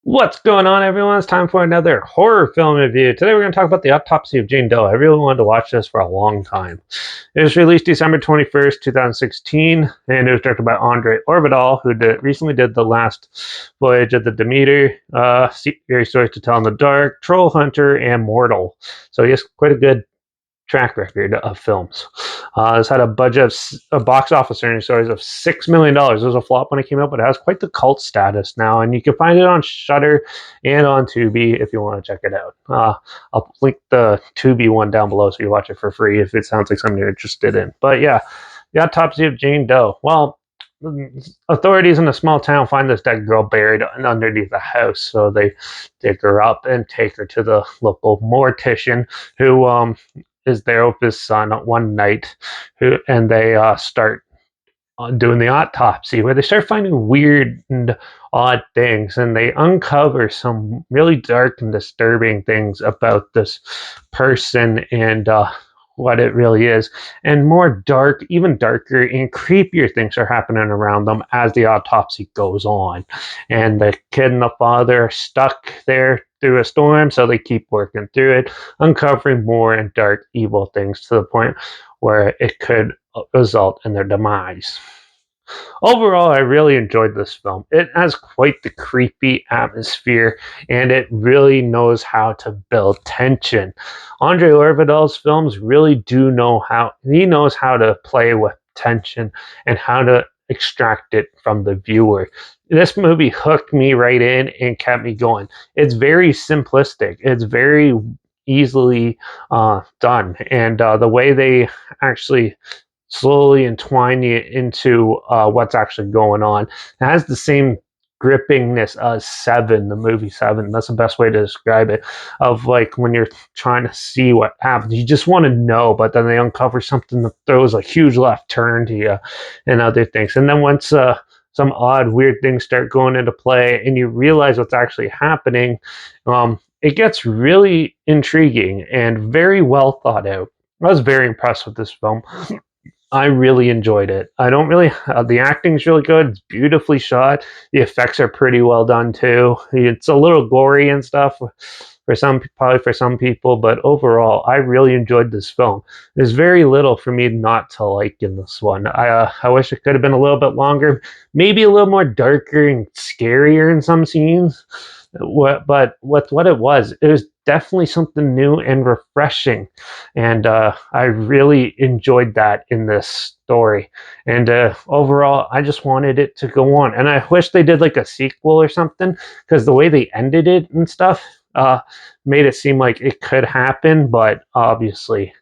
What's going on, everyone? It's time for another horror film review. Today we're going to talk about The Autopsy of Jane Doe. I really wanted to watch this for a long time. It was released December 21st, 2016, and it was directed by Andre Orbital, who recently did The Last Voyage of the Demeter, Scary Stories to Tell in the Dark, Troll Hunter, and Mortal. So he has quite a good track record of films. It's had a budget of a box office earnings stories of $6 million. It was a flop when it came out, but it has quite the cult status now, and you can find it on Shudder and on Tubi if you want to check it out. I'll link the Tubi one down below so you watch it for free if it sounds like something you're interested in. But yeah, The Autopsy of Jane Doe. Well, authorities in a small town find this dead girl buried underneath a house, so they dig her up and take her to the local mortician who is there with his son one night, and they start doing the autopsy, where they start finding weird and odd things, and they uncover some really dark and disturbing things about this person and what it really is. And more dark, even darker and creepier things are happening around them as the autopsy goes on. And the kid and the father are stuck there through a storm, so they keep working through it, uncovering more and dark, evil things to the point where it could result in their demise. Overall, I really enjoyed this film. It has quite the creepy atmosphere, and it really knows how to build tension. Andre Orbital's films really do know how, he knows how to play with tension and how to extract it from the viewer. This movie hooked me right in and kept me going. It's very simplistic. It's very easily done, and the way they actually slowly entwine you into what's actually going on. It has the same grippingness as Seven, the movie Seven. That's the best way to describe it. Of like when you're trying to see what happens, you just want to know, but then they uncover something that throws a huge left turn to you and other things. And then once some odd, weird things start going into play and you realize what's actually happening, it gets really intriguing and very well thought out. I was very impressed with this film. I really enjoyed it. I don't really. The acting's really good. It's beautifully shot. The effects are pretty well done too. It's a little gory and stuff for some, probably for some people, but overall, I really enjoyed this film. There's very little for me not to like in this one. I wish it could have been a little bit longer, maybe a little more darker and scarier in some scenes. But with what it was definitely something new and refreshing, and I really enjoyed that in this story. And overall, I just wanted it to go on, and I wish they did like a sequel or something, because the way they ended it and stuff made it seem like it could happen, but obviously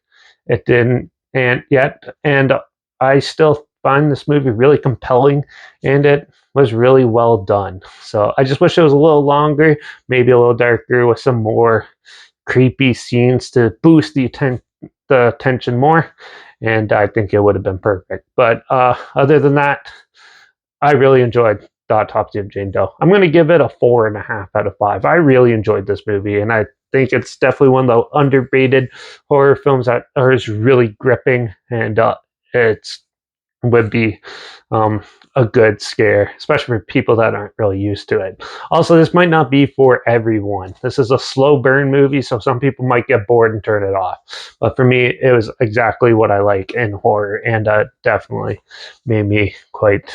it didn't. And I still find this movie really compelling, and it was really well done. So I just wish it was a little longer, maybe a little darker, with some more creepy scenes to boost the tension more, and I think it would have been perfect. But other than that, I really enjoyed The Autopsy of Jane Doe. I'm going to give it a 4.5 out of 5. I really enjoyed this movie, and I think it's definitely one of the underrated horror films that is really gripping, and it's would be a good scare, especially for people that aren't really used to it. Also, this might not be for everyone. This is a slow burn movie, so some people might get bored and turn it off. But for me, it was exactly what I like in horror, and definitely made me quite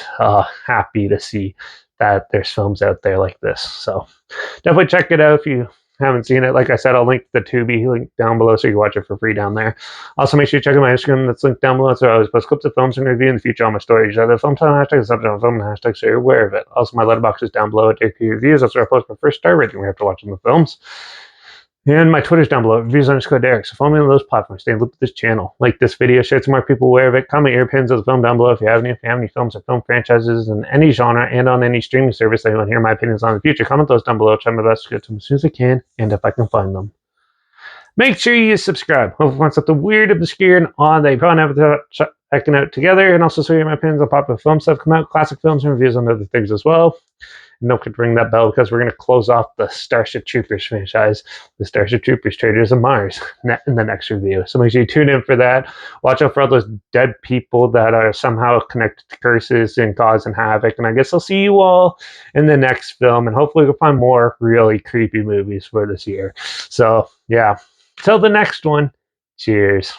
happy to see that there's films out there like this. So definitely check it out if you haven't seen it. Like I said, I'll link the Tubi link down below so you can watch it for free down there. Also, make sure you check out my Instagram that's linked down below, so I always post clips of films and review in the future on my stories. Either film time hashtags, subject on film hashtags, so you're aware of it. Also, my Letterbox is down below at JP Reviews. That's where I post my first star rating we have to watch on the films. And my Twitter's down below, reviews_Derek. So follow me on those platforms. Stay in loop with this channel. Like this video, share it to more people aware of it. Comment your opinions of the film down below if you have any films or film franchises in any genre and on any streaming service that you want to hear my opinions on in the future. Comment those down below. I'll try my best to get to them as soon as I can, and if I can find them. Make sure you subscribe. Hope you find something weird, obscure, and odd that you probably never checking out together. And also, so you my opinions on popular film stuff come out, classic films and reviews on other things as well. And don't forget to ring that bell because we're going to close off the Starship Troopers franchise, the Starship Troopers Traders of Mars, in the next review. So make sure you tune in for that. Watch out for all those dead people that are somehow connected to curses and causing havoc. And I guess I'll see you all in the next film. And hopefully we'll find more really creepy movies for this year. So, yeah. Till the next one. Cheers.